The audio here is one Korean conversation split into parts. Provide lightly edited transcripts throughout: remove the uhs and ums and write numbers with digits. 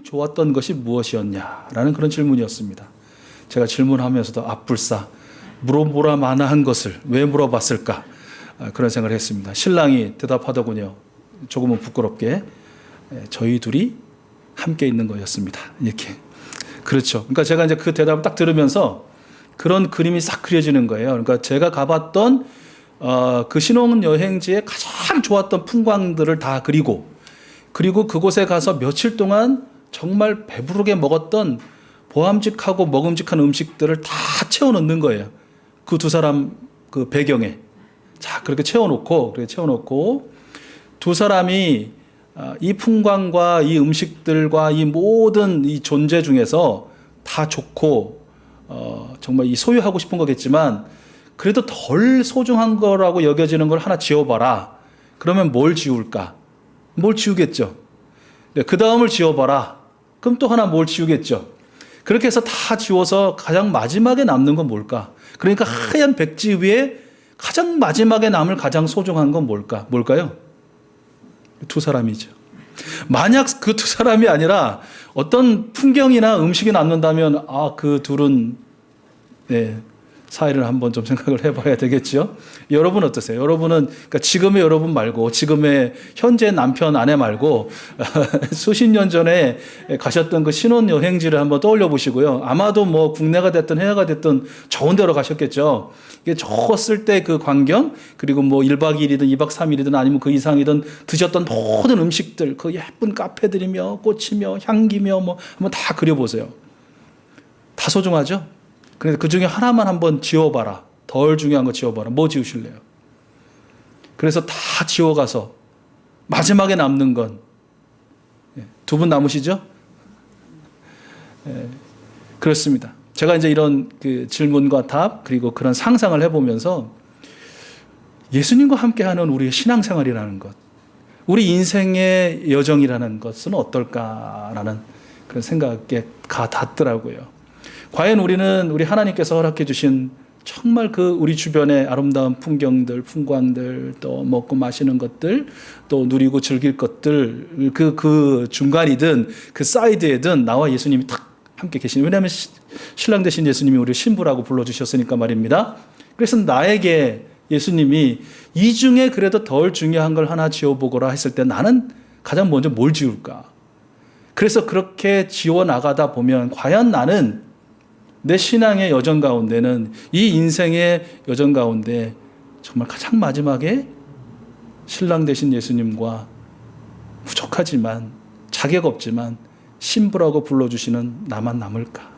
좋았던 것이 무엇이었냐라는 그런 질문이었습니다. 제가 질문하면서도 앞불사 물어보라 마나한 것을 왜 물어봤을까, 그런 생각을 했습니다. 신랑이 대답하더군요. 조금은 부끄럽게, 저희 둘이 함께 있는 거였습니다. 이렇게. 그렇죠. 그러니까 제가 이제 그 대답을 딱 들으면서 그런 그림이 싹 그려지는 거예요. 그러니까 제가 가봤던 그 신혼여행지에 가장 좋았던 풍광들을 다 그리고, 그리고 그곳에 가서 며칠 동안 정말 배부르게 먹었던 보암직하고 먹음직한 음식들을 다 채워넣는 거예요. 그 두 사람 그 배경에. 자, 그렇게 채워놓고 두 사람이 이 풍광과 이 음식들과 이 모든 이 존재 중에서 다 좋고, 정말 이 소유하고 싶은 거겠지만 그래도 덜 소중한 거라고 여겨지는 걸 하나 지워봐라. 그러면 뭘 지울까? 뭘 지우겠죠. 그 다음을 지워봐라. 그럼 또 하나 뭘 지우겠죠. 그렇게 해서 다 지워서 가장 마지막에 남는 건 뭘까? 그러니까 하얀 백지 위에 가장 마지막에 남을 가장 소중한 건 뭘까요? 두 사람이죠. 만약 그 두 사람이 아니라 어떤 풍경이나 음식이 남는다면 그 둘은 사이를 한번 좀 생각을 해봐야 되겠죠. 여러분 어떠세요? 여러분은 그러니까 지금의 여러분 말고, 지금의 현재 남편 아내 말고 수십 년 전에 가셨던 그 신혼여행지를 한번 떠올려 보시고요. 아마도 뭐 국내가 됐든 해외가 됐든 좋은 데로 가셨겠죠. 이게 좋았을 때 그 광경, 그리고 뭐 1박 2일이든 2박 3일이든 아니면 그 이상이든 드셨던 모든 음식들, 그 예쁜 카페들이며 꽃이며 향기며 뭐 한번 다 그려보세요. 다 소중하죠? 그래서 그 중에 하나만 한번 지워봐라. 덜 중요한 거 지워봐라. 뭐 지우실래요? 그래서 다 지워가서 마지막에 남는 건, 두 분 남으시죠? 그렇습니다. 제가 이제 이런 그 질문과 답, 그리고 그런 상상을 해보면서 예수님과 함께하는 우리의 신앙생활이라는 것, 우리 인생의 여정이라는 것은 어떨까라는 그런 생각에 닿더라고요. 과연 우리는 우리 하나님께서 허락해 주신 정말 그 우리 주변의 아름다운 풍경들, 풍광들, 또 먹고 마시는 것들, 또 누리고 즐길 것들, 그 중간이든 그 사이드에든 나와 예수님이 탁 함께 계시는, 왜냐하면 신랑 되신 예수님이 우리를 신부라고 불러주셨으니까 말입니다. 그래서 나에게 예수님이 이 중에 그래도 덜 중요한 걸 하나 지워보거라 했을 때 나는 가장 먼저 뭘 지울까? 그래서 그렇게 지워나가다 보면 과연 나는 내 신앙의 여정 가운데는, 이 인생의 여정 가운데 정말 가장 마지막에 신랑 되신 예수님과 부족하지만 자격 없지만 신부라고 불러주시는 나만 남을까?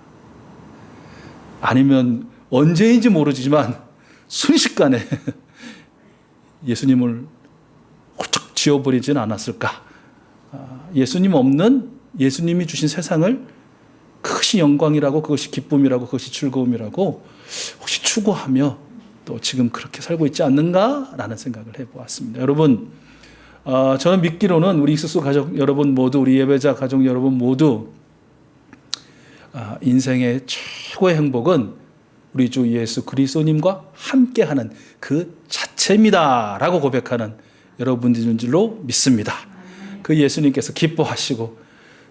아니면 언제인지 모르지만 순식간에 예수님을 훌쩍 지워버리진 않았을까? 예수님 없는, 예수님이 주신 세상을 그것이 영광이라고, 그것이 기쁨이라고, 그것이 즐거움이라고 혹시 추구하며 또 지금 그렇게 살고 있지 않는가라는 생각을 해보았습니다. 여러분, 저는 믿기로는 우리 익숙수 가족 여러분 모두, 우리 예배자 가족 여러분 모두 인생의 최고의 행복은 우리 주 예수 그리스도님과 함께하는 그 자체입니다 라고 고백하는 여러분들인 줄로 믿습니다. 그 예수님께서 기뻐하시고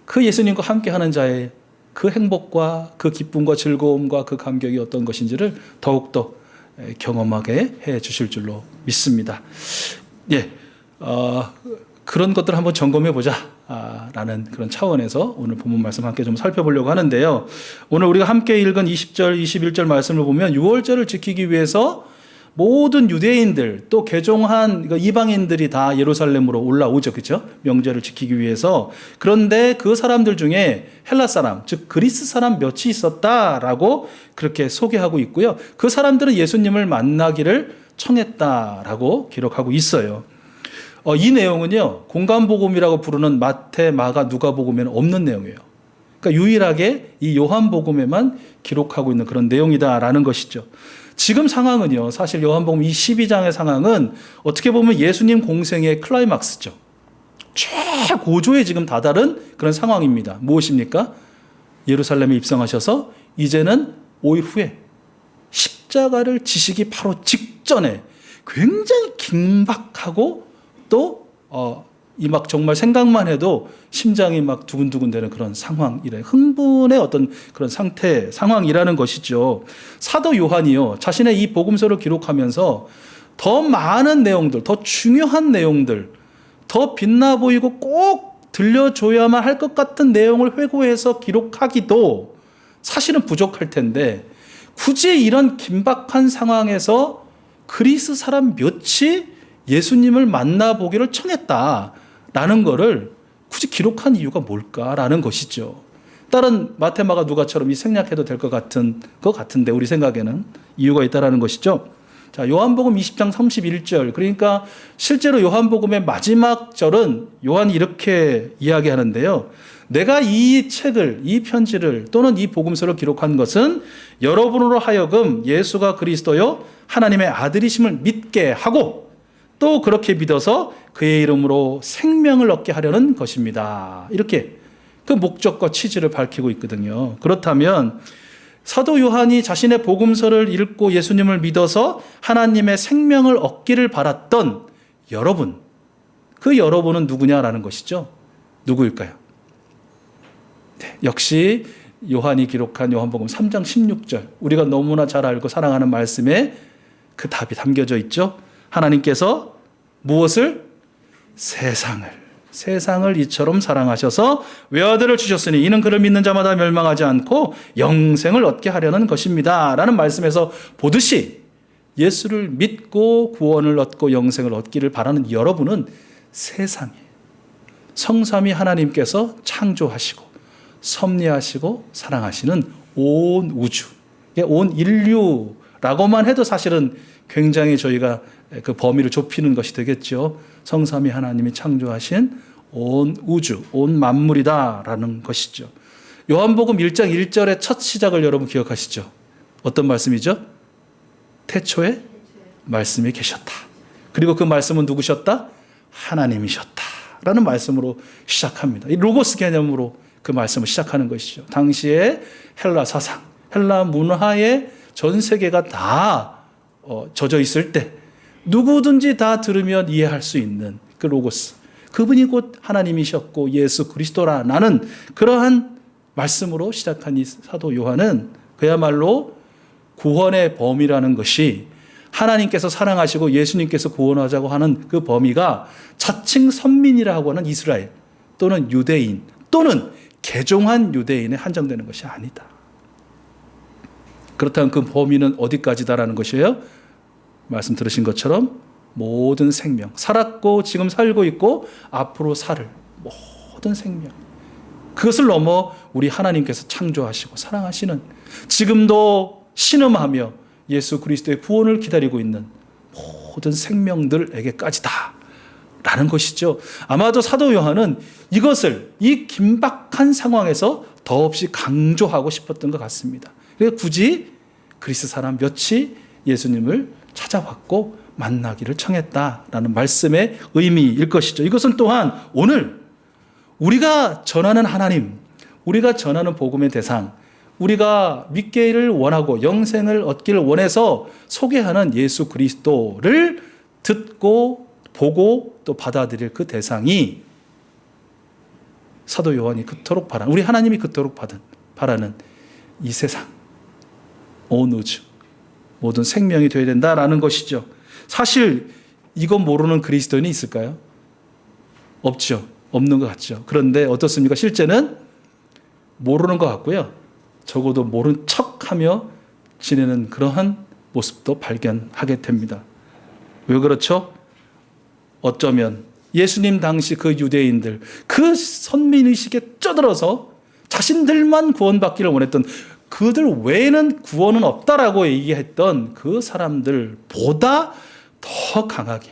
그 예수님과 함께하는 자의 그 행복과 그 기쁨과 즐거움과 그 감격이 어떤 것인지를 더욱더 경험하게 해 주실 줄로 믿습니다. 그런 것들을 한번 점검해 보자 라는 그런 차원에서 오늘 본문 말씀 함께 좀 살펴보려고 하는데요. 오늘 우리가 함께 읽은 20절, 21절 말씀을 보면 유월절을 지키기 위해서 모든 유대인들 또 개종한 이방인들이 다 예루살렘으로 올라오죠. 그렇죠? 명절을 지키기 위해서. 그런데 그 사람들 중에 헬라 사람, 즉 그리스 사람 몇이 있었다라고 그렇게 소개하고 있고요. 그 사람들은 예수님을 만나기를 청했다라고 기록하고 있어요. 이 내용은요, 공간복음이라고 부르는 마태, 마가, 누가복음에는 없는 내용이에요. 그러니까 유일하게 이 요한복음에만 기록하고 있는 그런 내용이다라는 것이죠. 지금 상황은요, 사실 요한복음 이 12장의 상황은 어떻게 보면 예수님 공생의 클라이막스죠. 최고조에 지금 다다른 그런 상황입니다. 무엇입니까? 예루살렘에 입성하셔서 이제는 5일 후에 십자가를 지시기 바로 직전에 굉장히 긴박하고 또 이 막 정말 생각만 해도 심장이 막 두근두근 되는 그런 상황이래. 흥분의 어떤 그런 상황이라는 것이죠. 사도 요한이요, 자신의 이 복음서를 기록하면서 더 많은 내용들, 더 중요한 내용들, 더 빛나 보이고 꼭 들려줘야만 할 것 같은 내용을 회고해서 기록하기도 사실은 부족할 텐데, 굳이 이런 긴박한 상황에서 그리스 사람 몇이 예수님을 만나보기를 청했다라는 것을 굳이 기록한 이유가 뭘까라는 것이죠. 다른 마태, 마가, 누가처럼 이 생략해도 될 것 같은데 우리 생각에는 이유가 있다라는 것이죠. 자, 요한복음 20장 31절, 그러니까 실제로 요한복음의 마지막 절은 요한이 이렇게 이야기하는데요. 내가 이 책을, 이 편지를 또는 이 복음서를 기록한 것은 여러분으로 하여금 예수가 그리스도요 하나님의 아들이심을 믿게 하고 또 그렇게 믿어서 그의 이름으로 생명을 얻게 하려는 것입니다. 이렇게 그 목적과 취지를 밝히고 있거든요. 그렇다면 사도 요한이 자신의 복음서를 읽고 예수님을 믿어서 하나님의 생명을 얻기를 바랐던 여러분, 그 여러분은 누구냐라는 것이죠. 누구일까요? 네, 역시 요한이 기록한 요한복음 3장 16절, 우리가 너무나 잘 알고 사랑하는 말씀에 그 답이 담겨져 있죠. 하나님께서 무엇을? 세상을 이처럼 사랑하셔서 외아들을 주셨으니 이는 그를 믿는 자마다 멸망하지 않고 영생을 얻게 하려는 것입니다 라는 말씀에서 보듯이 예수를 믿고 구원을 얻고 영생을 얻기를 바라는 여러분은 세상에 성삼위 하나님께서 창조하시고 섭리하시고 사랑하시는 온 우주, 온 인류라고만 해도 사실은 굉장히 저희가 그 범위를 좁히는 것이 되겠죠. 성삼위 하나님이 창조하신 온 우주, 온 만물이다라는 것이죠. 요한복음 1장 1절의 첫 시작을 여러분 기억하시죠? 어떤 말씀이죠? 태초에 말씀이 계셨다. 그리고 그 말씀은 누구셨다? 하나님이셨다 라는 말씀으로 시작합니다. 이 로고스 개념으로 그 말씀을 시작하는 것이죠. 당시에 헬라 사상, 헬라 문화에 전 세계가 다 젖어 있을 때 누구든지 다 들으면 이해할 수 있는 그 로고스, 그분이 곧 하나님이셨고 예수 그리스도라는 그러한 말씀으로 시작한 이 사도 요한은 그야말로 구원의 범위라는 것이 하나님께서 사랑하시고 예수님께서 구원하자고 하는 그 범위가 자칭 선민이라고 하는 이스라엘 또는 유대인 또는 개종한 유대인에 한정되는 것이 아니다. 그렇다면 그 범위는 어디까지다라는 것이에요? 말씀 들으신 것처럼 모든 생명, 살았고 지금 살고 있고 앞으로 살 모든 생명, 그것을 넘어 우리 하나님께서 창조하시고 사랑하시는, 지금도 신음하며 예수 그리스도의 구원을 기다리고 있는 모든 생명들에게까지다 라는 것이죠. 아마도 사도 요한은 이것을 이 긴박한 상황에서 더없이 강조하고 싶었던 것 같습니다. 그래서 굳이 그리스 사람 몇이 예수님을 찾아왔고 만나기를 청했다라는 말씀의 의미일 것이죠. 이것은 또한 오늘 우리가 전하는 하나님, 우리가 전하는 복음의 대상, 우리가 믿기를 원하고 영생을 얻기를 원해서 소개하는 예수 그리스도를 듣고 보고 또 받아들일 그 대상이 사도 요한이 그토록 바라는, 우리 하나님이 그토록 바라는 이 세상, 온 우주, 모든 생명이 되어야 된다라는 것이죠. 사실 이건 모르는 그리스도인이 있을까요? 없죠. 없는 것 같죠. 그런데 어떻습니까? 실제는 모르는 것 같고요. 적어도 모른 척하며 지내는 그러한 모습도 발견하게 됩니다. 왜 그렇죠? 어쩌면 예수님 당시 그 유대인들, 그 선민의식에 쩌들어서 자신들만 구원받기를 원했던, 그들 외에는 구원은 없다라고 얘기했던 그 사람들보다 더 강하게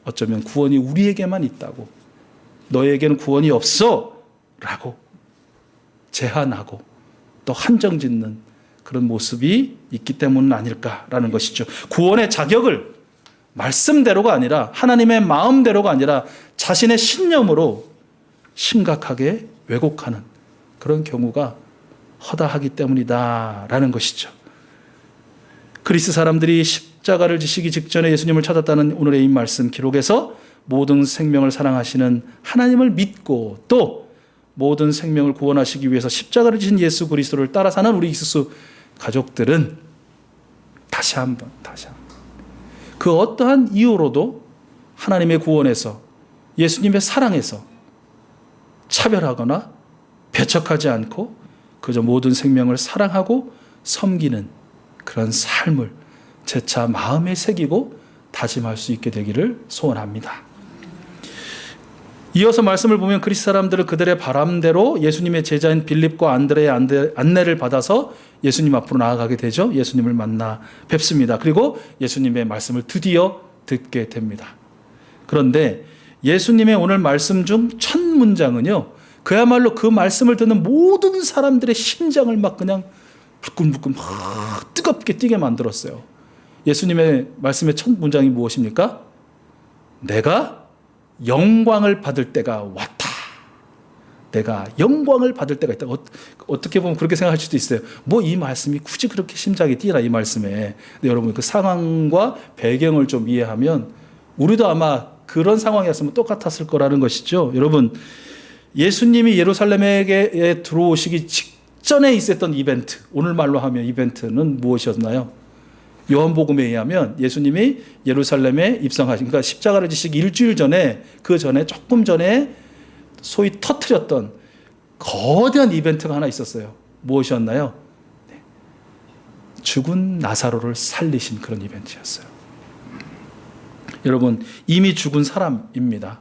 어쩌면 구원이 우리에게만 있다고, 너에게는 구원이 없어 라고 제한하고 또 한정짓는 그런 모습이 있기 때문 아닐까라는 것이죠. 구원의 자격을 말씀대로가 아니라 하나님의 마음대로가 아니라 자신의 신념으로 심각하게 왜곡하는 그런 경우가 허다하기 때문이다라는 것이죠. 그리스 사람들이 십자가를 지시기 직전에 예수님을 찾았다는 오늘의 이 말씀 기록에서 모든 생명을 사랑하시는 하나님을 믿고 또 모든 생명을 구원하시기 위해서 십자가를 지신 예수 그리스도를 따라 사는 우리 이수수 가족들은 다시 한번 그 어떠한 이유로도 하나님의 구원에서 예수님의 사랑에서 차별하거나 배척하지 않고 그저 모든 생명을 사랑하고 섬기는 그런 삶을 재차 마음에 새기고 다짐할 수 있게 되기를 소원합니다. 이어서 말씀을 보면 그리스 사람들은 그들의 바람대로 예수님의 제자인 빌립과 안드레의 안내를 받아서 예수님 앞으로 나아가게 되죠. 예수님을 만나 뵙습니다. 그리고 예수님의 말씀을 드디어 듣게 됩니다. 그런데 예수님의 오늘 말씀 중 첫 문장은요, 그야말로 그 말씀을 듣는 모든 사람들의 심장을 막 그냥 불끈불끈 막 뜨겁게 뛰게 만들었어요. 예수님의 말씀의 첫 문장이 무엇입니까? 내가 영광을 받을 때가 왔다. 내가 영광을 받을 때가 있다. 어떻게 보면 그렇게 생각할 수도 있어요. 뭐 이 말씀이 굳이 그렇게 심장이 뛰나 이 말씀에. 근데 여러분 그 상황과 배경을 좀 이해하면 우리도 아마 그런 상황이었으면 똑같았을 거라는 것이죠. 여러분 예수님이 예루살렘에 들어오시기 직전에 있었던 이벤트, 오늘 말로 하면 이벤트는 무엇이었나요? 요한복음에 의하면 예수님이 예루살렘에 입성하신, 그러니까 십자가를 지시기 일주일 전에, 그 전에 조금 전에 소위 터뜨렸던 거대한 이벤트가 하나 있었어요. 무엇이었나요? 죽은 나사로를 살리신 그런 이벤트였어요. 여러분 이미 죽은 사람입니다.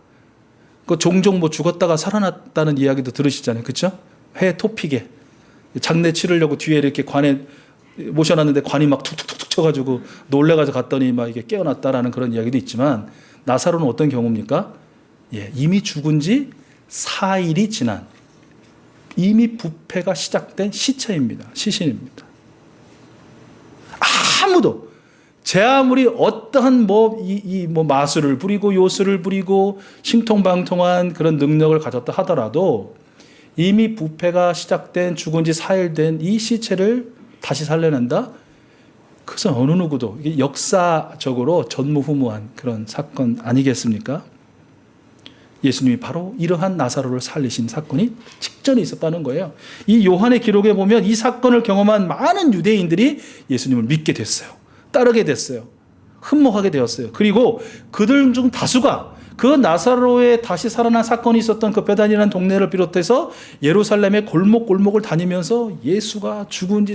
그 종종 뭐 죽었다가 살아났다는 이야기도 들으시잖아요. 그렇죠? 회 토픽에 장례 치르려고 뒤에 이렇게 관에 모셔놨는데 관이 막 툭툭툭 쳐가지고 놀래가지고 갔더니 막 이게 깨어났다라는 그런 이야기도 있지만 나사로는 어떤 경우입니까? 이미 죽은 지 4일이 지난 이미 부패가 시작된 시체입니다. 시신입니다. 아무도 제 아무리 어떠한 뭐 마술을 부리고 요술을 부리고 신통방통한 그런 능력을 가졌다 하더라도 이미 부패가 시작된 죽은 지 4일 된 이 시체를 다시 살려낸다? 그것은 어느 누구도 이게 역사적으로 전무후무한 그런 사건 아니겠습니까? 예수님이 바로 이러한 나사로를 살리신 사건이 직전에 있었다는 거예요. 이 요한의 기록에 보면 이 사건을 경험한 많은 유대인들이 예수님을 믿게 됐어요. 따르게 됐어요. 흠모하게 되었어요. 그리고 그들 중 다수가 그 나사로의 다시 살아난 사건이 있었던 그 베단이라는 동네를 비롯해서 예루살렘의 골목골목을 다니면서 예수가 죽은 지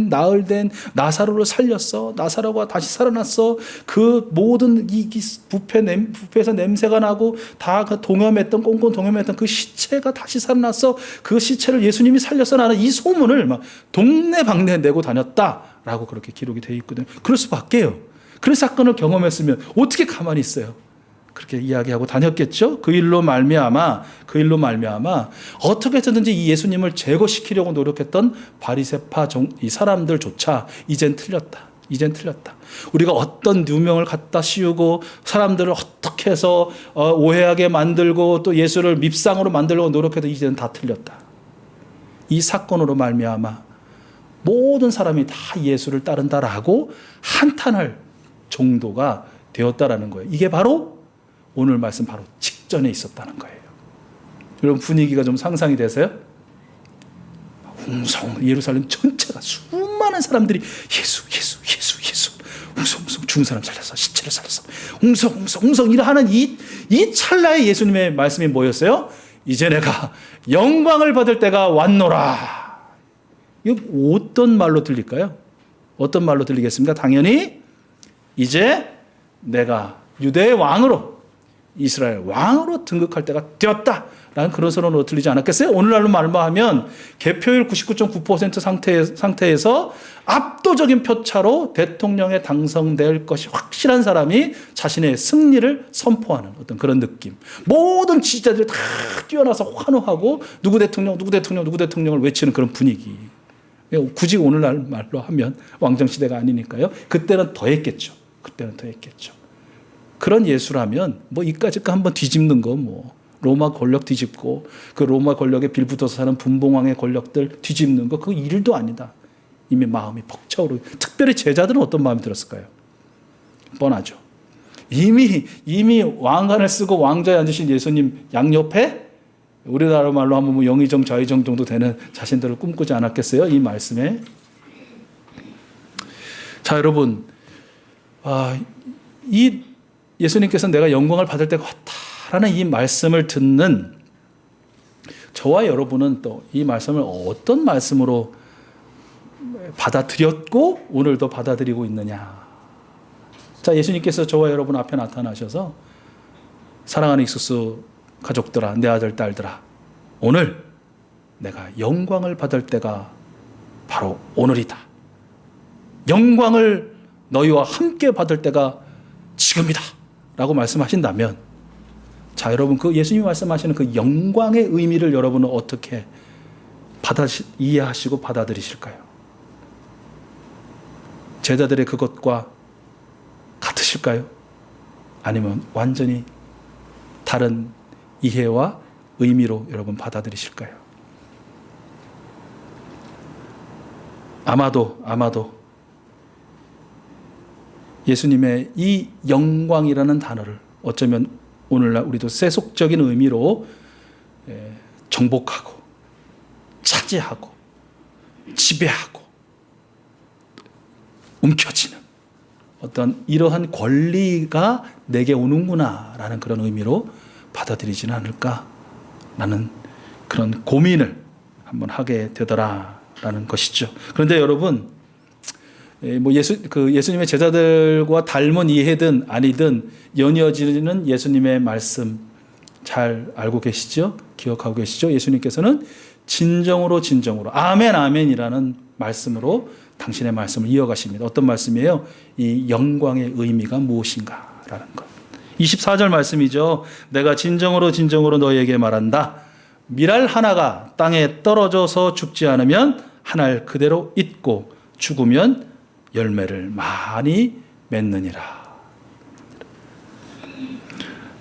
나흘 된 나사로를 살렸어. 나사로가 다시 살아났어. 그 모든 이 부패에서 냄새가 나고 다 그 동염했던 꽁꽁 동염했던 그 시체가 다시 살아났어. 그 시체를 예수님이 살렸어. 나는 이 소문을 막 동네방네 내고 다녔다라고 그렇게 기록이 되어 있거든요. 그럴 수밖에요. 그런 사건을 경험했으면 어떻게 가만히 있어요? 그렇게 이야기하고 다녔겠죠. 그 일로 말미암아 어떻게 해서든지 이 예수님을 제거시키려고 노력했던 바리새파 이 사람들조차 이젠 틀렸다. 우리가 어떤 누명을 갖다 씌우고 사람들을 어떻게 해서 오해하게 만들고 또 예수를 밉상으로 만들려고 노력해도 이제는 다 틀렸다. 이 사건으로 말미암아 모든 사람이 다 예수를 따른다라고 한탄할 정도가 되었다라는 거예요. 이게 바로 오늘 말씀 바로 직전에 있었다는 거예요. 여러분 분위기가 좀 상상이 되세요? 웅성 예루살렘 전체가 수많은 사람들이 예수 웅성 죽은 사람 살렸어. 시체를 살렸어. 웅성 이러하는 이 찰나에 예수님의 말씀이 뭐였어요? 이제 내가 영광을 받을 때가 왔노라. 이거 어떤 말로 들릴까요? 어떤 말로 들리겠습니까? 당연히 이제 내가 유대의 왕으로 이스라엘 왕으로 등극할 때가 되었다라는 그런 선언으로 들리지 않았겠어요? 오늘날로 말하면 개표율 99.9% 상태에서 압도적인 표차로 대통령에 당선될 것이 확실한 사람이 자신의 승리를 선포하는 어떤 그런 느낌. 모든 지지자들이 다 뛰어나서 환호하고 누구 대통령을 외치는 그런 분위기. 굳이 오늘날 말로 하면 왕정시대가 아니니까요. 그때는 더 했겠죠. 그런 예수라면 뭐 이까짓 거 한번 뒤집는 거 뭐 로마 권력 뒤집고 그 로마 권력에 빌붙어서 사는 분봉왕의 권력들 뒤집는 거 그거 일도 아니다. 이미 마음이 벅차오르고 특별히 제자들은 어떤 마음이 들었을까요? 뻔하죠. 이미 왕관을 쓰고 왕좌에 앉으신 예수님 양옆에 우리나라 말로 하면 뭐 영의정 좌의정 정도 되는 자신들을 꿈꾸지 않았겠어요? 이 말씀에. 자, 여러분, 이 예수님께서 내가 영광을 받을 때가 왔다라는 이 말씀을 듣는 저와 여러분은 또 이 말씀을 어떤 말씀으로 받아들였고 오늘도 받아들이고 있느냐. 자, 예수님께서 저와 여러분 앞에 나타나셔서 사랑하는 익수수 가족들아, 내 아들 딸들아, 오늘 내가 영광을 받을 때가 바로 오늘이다. 영광을 너희와 함께 받을 때가 지금이다 라고 말씀하신다면, 자, 여러분, 그 예수님이 말씀하시는 그 영광의 의미를 여러분은 어떻게 이해하시고 받아들이실까요? 제자들의 그것과 같으실까요? 아니면 완전히 다른 이해와 의미로 여러분 받아들이실까요? 아마도 예수님의 이 영광이라는 단어를 어쩌면 오늘날 우리도 세속적인 의미로 정복하고 차지하고 지배하고 움켜쥐는 어떤 이러한 권리가 내게 오는구나라는 그런 의미로 받아들이지는 않을까라는 그런 고민을 한번 하게 되더라라는 것이죠. 그런데 여러분, 뭐 예수님의 제자들과 닮은 이해든 아니든 연이어지는 예수님의 말씀 잘 알고 계시죠? 기억하고 계시죠? 예수님께서는 진정으로 아멘 아멘이라는 말씀으로 당신의 말씀을 이어가십니다. 어떤 말씀이에요? 이 영광의 의미가 무엇인가라는 것. 24절 말씀이죠. 내가 진정으로 너희에게 말한다. 밀알 하나가 땅에 떨어져서 죽지 않으면 한 알 그대로 있고 죽으면 열매를 많이 맺느니라.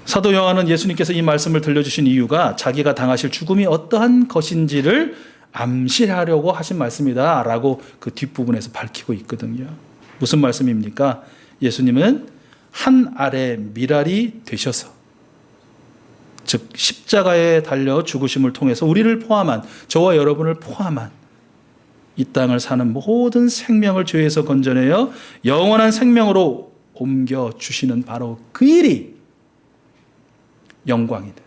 사도 요한은 예수님께서 이 말씀을 들려주신 이유가 자기가 당하실 죽음이 어떠한 것인지를 암시하려고 하신 말씀이다 라고 그 뒷부분에서 밝히고 있거든요. 무슨 말씀입니까? 예수님은 한 알의 밀알이 되셔서, 즉 십자가에 달려 죽으심을 통해서 우리를 포함한, 저와 여러분을 포함한 이 땅을 사는 모든 생명을 죄에서 건져내어 영원한 생명으로 옮겨주시는 바로 그 일이 영광이다.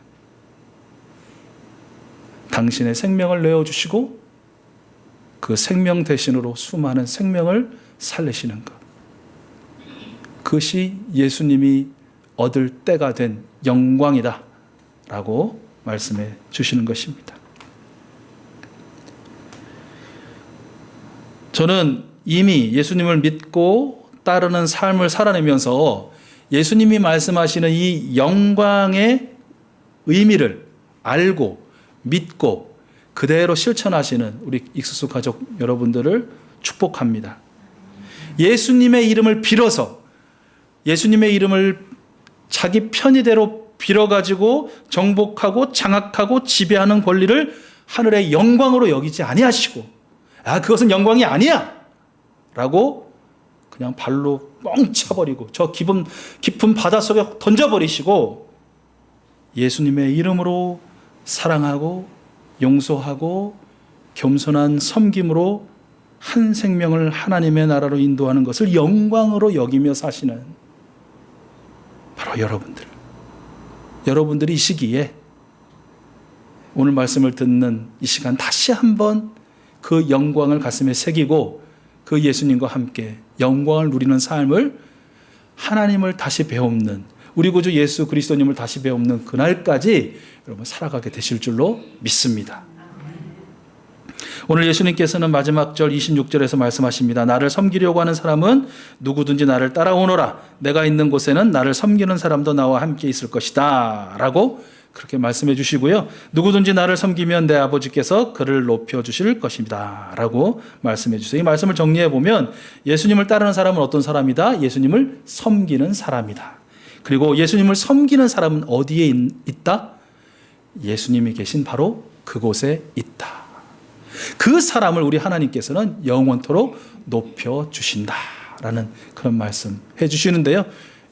당신의 생명을 내어주시고 그 생명 대신으로 수많은 생명을 살리시는 것. 그것이 예수님이 얻을 때가 된 영광이다 라고 말씀해 주시는 것입니다. 저는 이미 예수님을 믿고 따르는 삶을 살아내면서 예수님이 말씀하시는 이 영광의 의미를 알고 믿고 그대로 실천하시는 우리 익수수 가족 여러분들을 축복합니다. 예수님의 이름을 빌어서, 예수님의 이름을 자기 편의대로 빌어가지고 정복하고 장악하고 지배하는 권리를 하늘의 영광으로 여기지 아니하시고, 그것은 영광이 아니야 라고 그냥 발로 뻥 차버리고 저 깊은 바닷속에 던져버리시고, 예수님의 이름으로 사랑하고 용서하고 겸손한 섬김으로 한 생명을 하나님의 나라로 인도하는 것을 영광으로 여기며 사시는 바로 여러분들이 이 시기에, 오늘 말씀을 듣는 이 시간 다시 한번 그 영광을 가슴에 새기고 그 예수님과 함께 영광을 누리는 삶을, 하나님을 다시 배우는, 우리 구주 예수 그리스도님을 다시 배우는 그날까지 여러분 살아가게 되실 줄로 믿습니다. 오늘 예수님께서는 마지막 절 26절에서 말씀하십니다. 나를 섬기려고 하는 사람은 누구든지 나를 따라오너라. 내가 있는 곳에는 나를 섬기는 사람도 나와 함께 있을 것이다 라고 그렇게 말씀해 주시고요. 누구든지 나를 섬기면 내 아버지께서 그를 높여주실 것입니다 라고 말씀해 주세요. 이 말씀을 정리해 보면 예수님을 따르는 사람은 어떤 사람이다? 예수님을 섬기는 사람이다. 그리고 예수님을 섬기는 사람은 어디에 있다? 예수님이 계신 바로 그곳에 있다. 그 사람을 우리 하나님께서는 영원토록 높여주신다라는 그런 말씀 해주시는데요.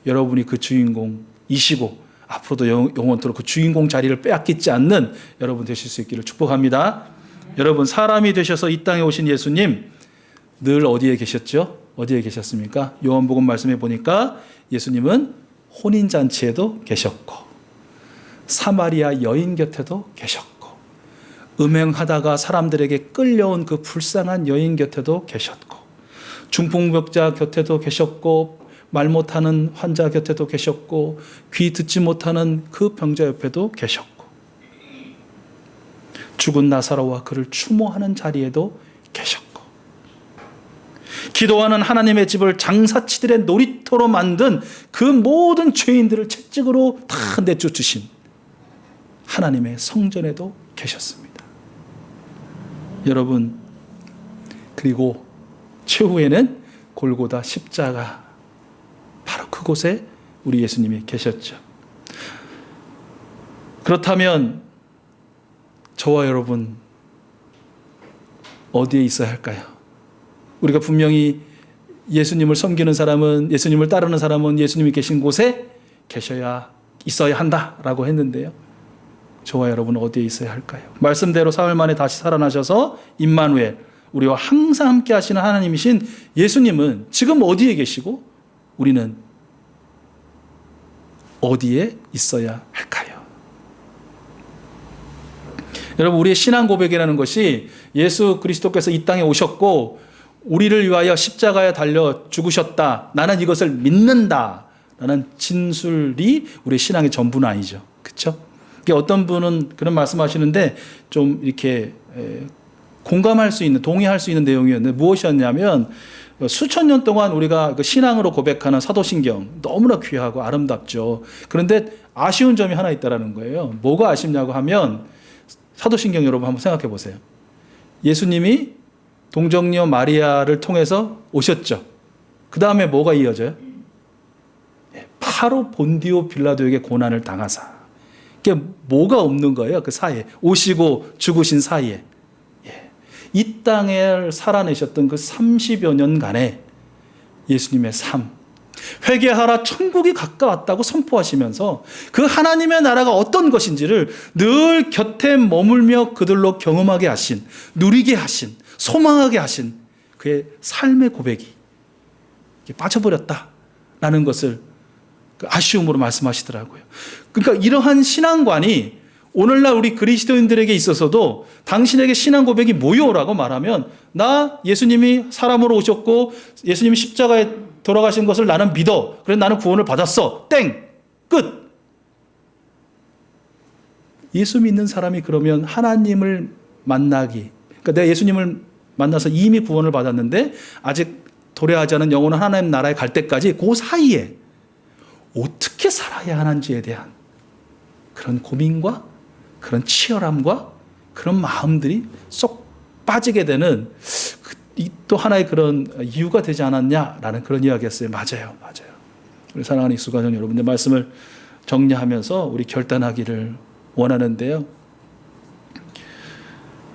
여러분이 그 주인공이시고 앞으로도 영원토록 그 주인공 자리를 빼앗기지 않는 여러분 되실 수 있기를 축복합니다. 여러분, 사람이 되셔서 이 땅에 오신 예수님 늘 어디에 계셨죠? 어디에 계셨습니까? 요한복음 말씀해 보니까 예수님은 혼인잔치에도 계셨고 사마리아 여인 곁에도 계셨고 음행하다가 사람들에게 끌려온 그 불쌍한 여인 곁에도 계셨고 중풍병자 곁에도 계셨고 말 못하는 환자 곁에도 계셨고 귀 듣지 못하는 그 병자 옆에도 계셨고 죽은 나사로와 그를 추모하는 자리에도 계셨고 기도하는 하나님의 집을 장사치들의 놀이터로 만든 그 모든 죄인들을 채찍으로 다 내쫓으신 하나님의 성전에도 계셨습니다. 여러분, 그리고 최후에는 골고다 십자가 바로 그곳에 우리 예수님이 계셨죠. 그렇다면 저와 여러분 어디에 있어야 할까요? 우리가 분명히 예수님을 섬기는 사람은, 예수님을 따르는 사람은 예수님이 계신 곳에 있어야 한다라고 했는데요. 저와 여러분은 어디에 있어야 할까요? 말씀대로 사흘 만에 다시 살아나셔서 임마누엘, 우리와 항상 함께 하시는 하나님이신 예수님은 지금 어디에 계시고 우리는 어디에 있어야 할까요? 여러분, 우리의 신앙 고백이라는 것이 예수 그리스도께서 이 땅에 오셨고 우리를 위하여 십자가에 달려 죽으셨다, 나는 이것을 믿는다 라는 진술이 우리의 신앙의 전부는 아니죠. 그렇죠? 어떤 분은 그런 말씀하시는데 좀 이렇게 공감할 수 있는, 동의할 수 있는 내용이었는데 무엇이었냐면 수천 년 동안 우리가 신앙으로 고백하는 사도신경 너무나 귀하고 아름답죠. 그런데 아쉬운 점이 하나 있다는 거예요. 뭐가 아쉽냐고 하면 사도신경 여러분 한번 생각해 보세요. 예수님이 동정녀 마리아를 통해서 오셨죠. 그 다음에 뭐가 이어져요? 바로 본디오 빌라도에게 고난을 당하사. 이게 뭐가 없는 거예요? 그 사이에, 오시고 죽으신 사이에. 이 땅을 살아내셨던 그 30여 년간의 예수님의 삶, 회개하라 천국이 가까웠다고 선포하시면서 그 하나님의 나라가 어떤 것인지를 늘 곁에 머물며 그들로 경험하게 하신, 누리게 하신, 소망하게 하신 그의 삶의 고백이 빠져버렸다라는 것을 아쉬움으로 말씀하시더라고요. 그러니까 이러한 신앙관이 오늘날 우리 그리스도인들에게 있어서도 당신에게 신앙 고백이 뭐요라고 말하면, 나 예수님이 사람으로 오셨고 예수님이 십자가에 돌아가신 것을 나는 믿어. 그래서 나는 구원을 받았어. 땡! 끝! 예수 믿는 사람이 그러면 하나님을 만나기, 그러니까 내가 예수님을 만나서 이미 구원을 받았는데 아직 도래하지 않은 영원한 하나님 나라에 갈 때까지 그 사이에 어떻게 살아야 하는지에 대한 그런 고민과 그런 치열함과 그런 마음들이 쏙 빠지게 되는 또 하나의 그런 이유가 되지 않았냐라는 그런 이야기였어요. 맞아요. 우리 사랑하는 익숙하신 여러분들 말씀을 정리하면서 우리 결단하기를 원하는데요.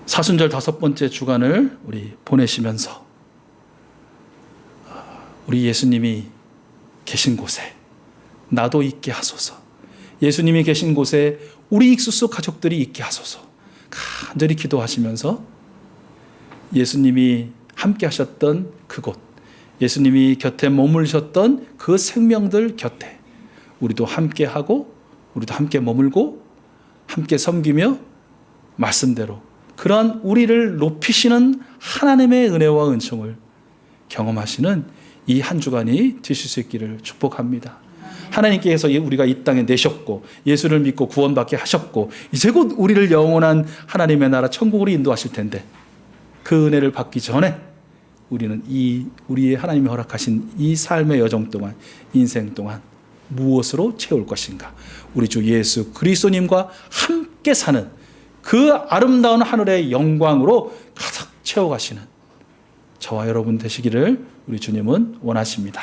사순절 5번째 주간을 우리 보내시면서 우리 예수님이 계신 곳에 나도 있게 하소서, 예수님이 계신 곳에 우리 익수수 가족들이 있게 하소서 간절히 기도하시면서 예수님이 함께 하셨던 그곳, 예수님이 곁에 머물셨던 그 생명들 곁에 우리도 함께 하고 우리도 함께 머물고 함께 섬기며 말씀대로 그러한 우리를 높이시는 하나님의 은혜와 은총을 경험하시는 이 한 주간이 되실 수 있기를 축복합니다. 하나님께서 우리가 이 땅에 내셨고 예수를 믿고 구원받게 하셨고 이제 곧 우리를 영원한 하나님의 나라 천국으로 인도하실 텐데 그 은혜를 받기 전에 우리는 우리의 하나님이 허락하신 이 삶의 여정 동안, 인생 동안 무엇으로 채울 것인가? 우리 주 예수 그리스도님과 함께 사는 그 아름다운 하늘의 영광으로 가득 채워가시는 저와 여러분 되시기를 우리 주님은 원하십니다.